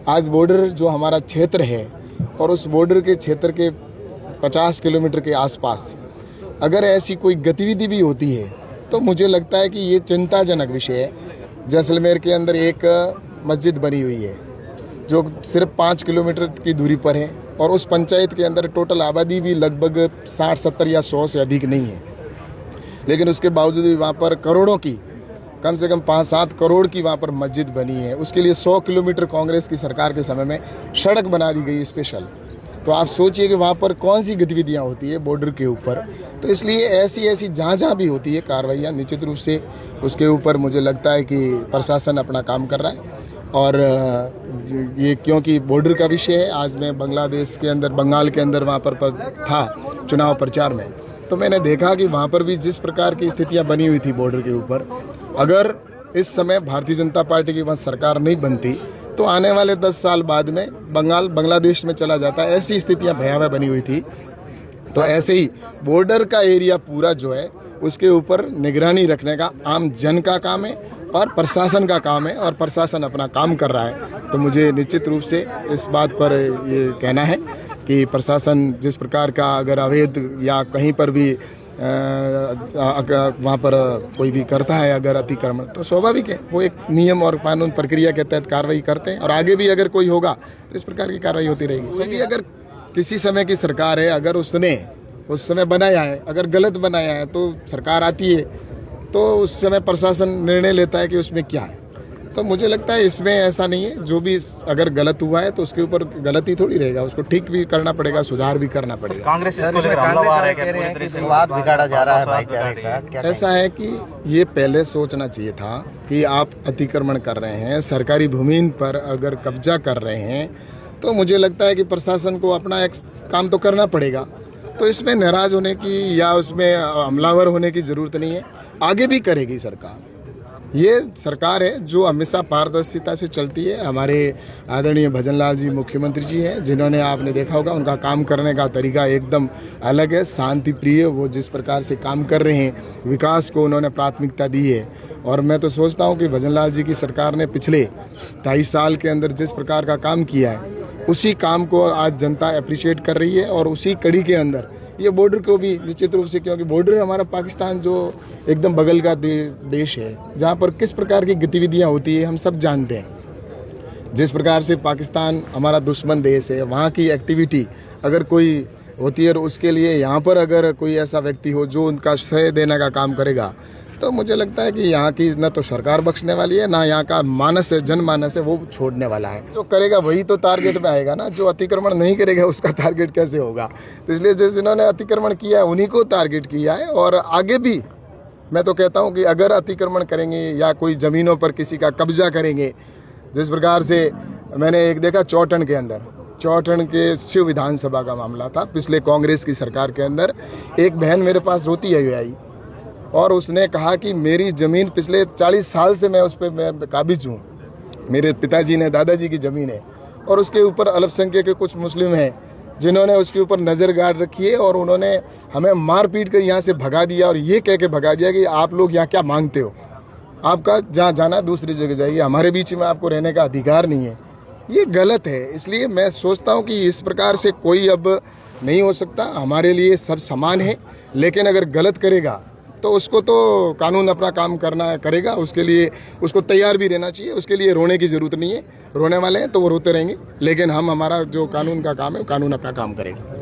आज बॉर्डर जो हमारा क्षेत्र है और उस बॉर्डर के क्षेत्र के 50 किलोमीटर के आसपास अगर ऐसी कोई गतिविधि भी होती है तो मुझे लगता है कि ये चिंताजनक विषय है। जैसलमेर के अंदर एक मस्जिद बनी हुई है जो सिर्फ 5 किलोमीटर की दूरी पर है और उस पंचायत के अंदर टोटल आबादी भी लगभग 60-70 या 100 से अधिक नहीं है, लेकिन उसके बावजूद भी वहाँ पर करोड़ों की, कम से कम 5-7 करोड़ की वहाँ पर मस्जिद बनी है। उसके लिए 100 किलोमीटर कांग्रेस की सरकार के समय में सड़क बना दी गई स्पेशल। तो आप सोचिए कि वहाँ पर कौन सी गतिविधियाँ होती है बॉर्डर के ऊपर। तो इसलिए ऐसी जहाँ भी होती है कार्रवाइयाँ, निश्चित रूप से उसके ऊपर मुझे लगता है कि प्रशासन अपना काम कर रहा है। और ये क्योंकि बॉर्डर का विषय है, आज मैं बांग्लादेश के अंदर, बंगाल के अंदर वहाँ पर था चुनाव प्रचार में, तो मैंने देखा कि वहाँ पर भी जिस प्रकार की स्थितियाँ बनी हुई थी बॉर्डर के ऊपर, अगर इस समय भारतीय जनता पार्टी की वहाँ सरकार नहीं बनती तो आने वाले 10 साल बाद में बंगाल बांग्लादेश में चला जाता। ऐसी स्थितियाँ भयावह बनी हुई थी। तो ऐसे ही बॉर्डर का एरिया पूरा जो है उसके ऊपर निगरानी रखने का आम जन का काम है और प्रशासन का काम है, और प्रशासन अपना काम कर रहा है। तो मुझे निश्चित रूप से इस बात पर ये कहना है कि प्रशासन जिस प्रकार का अगर अवैध या कहीं पर भी वहाँ पर कोई भी करता है अगर अतिक्रमण, तो स्वाभाविक है वो एक नियम और कानून प्रक्रिया के तहत कार्रवाई करते हैं, और आगे भी अगर कोई होगा तो इस प्रकार की कार्रवाई होती रहेगी। क्योंकि अगर किसी समय की सरकार है, अगर उसने उस समय बनाया है, अगर गलत बनाया है तो सरकार आती है तो उस समय प्रशासन निर्णय लेता है कि उसमें क्या है। तो मुझे लगता है इसमें ऐसा नहीं है, जो भी अगर गलत हुआ है तो उसके ऊपर गलती थोड़ी रहेगा, उसको ठीक भी करना पड़ेगा, सुधार भी करना पड़ेगा। कांग्रेस बिगाड़ा जा रहा है भाईचारे का, ऐसा है कि ये पहले सोचना चाहिए था कि आप अतिक्रमण कर रहे हैं, सरकारी भूमि पर अगर कब्जा कर रहे हैं, तो मुझे लगता है कि प्रशासन को अपना एक काम तो करना पड़ेगा। तो इसमें नाराज होने की या उसमें हमलावर होने की ज़रूरत नहीं है, आगे भी करेगी सरकार। ये सरकार है जो हमेशा पारदर्शिता से चलती है। हमारे आदरणीय भजनलाल जी मुख्यमंत्री जी हैं, जिन्होंने आपने देखा होगा उनका काम करने का तरीका एकदम अलग है, शांति प्रिय। वो जिस प्रकार से काम कर रहे हैं, विकास को उन्होंने प्राथमिकता दी है। और मैं तो सोचता हूँ कि भजनलाल जी की सरकार ने पिछले 2.5 साल के अंदर जिस प्रकार का काम किया है, उसी काम को आज जनता अप्रिशिएट कर रही है। और उसी कड़ी के अंदर ये बॉर्डर को भी निश्चित रूप से, क्योंकि बॉर्डर हमारा पाकिस्तान जो एकदम बगल का देश है, जहाँ पर किस प्रकार की गतिविधियाँ होती है हम सब जानते हैं। जिस प्रकार से पाकिस्तान हमारा दुश्मन देश है, वहाँ की एक्टिविटी अगर कोई होती है और उसके लिए यहाँ पर अगर कोई ऐसा व्यक्ति हो जो उनका श्रेय देने का काम करेगा, तो मुझे लगता है कि यहाँ की न तो सरकार बख्शने वाली है, ना यहाँ का मानस है, जनमानस है वो छोड़ने वाला है। जो करेगा वही तो टारगेट में आएगा ना, जो अतिक्रमण नहीं करेगा उसका टारगेट कैसे होगा। तो इसलिए जिन्होंने अतिक्रमण किया है उन्हीं को टारगेट किया है। और आगे भी मैं तो कहता हूँ कि अगर अतिक्रमण करेंगे या कोई ज़मीनों पर किसी का कब्जा करेंगे, जिस प्रकार से मैंने एक देखा चौटन के अंदर, चौटन के शिव विधानसभा का मामला था पिछले कांग्रेस की सरकार के अंदर। एक बहन मेरे पास रोती हुई आई और उसने कहा कि मेरी ज़मीन पिछले 40 साल से मैं उस पर मैं काबिज हूँ, मेरे पिताजी ने, दादाजी की ज़मीन है, और उसके ऊपर अल्पसंख्यक के कुछ मुस्लिम हैं जिन्होंने उसके ऊपर नज़र गाड़ रखी है, और उन्होंने हमें मार पीट कर यहाँ से भगा दिया और ये कह के भगा दिया कि आप लोग यहाँ क्या मांगते हो, आपका जहाँ जाना दूसरी जगह जाइए, हमारे बीच में आपको रहने का अधिकार नहीं है। ये गलत है। इसलिए मैं सोचता हूँ कि इस प्रकार से कोई अब नहीं हो सकता। हमारे लिए सब समान है, लेकिन अगर गलत करेगा तो उसको तो कानून अपना काम करेगा। उसके लिए उसको तैयार भी रहना चाहिए। उसके लिए रोने की ज़रूरत नहीं है, रोने वाले हैं तो वो रोते रहेंगे, लेकिन हम, हमारा जो कानून का काम है, कानून अपना काम करेगा।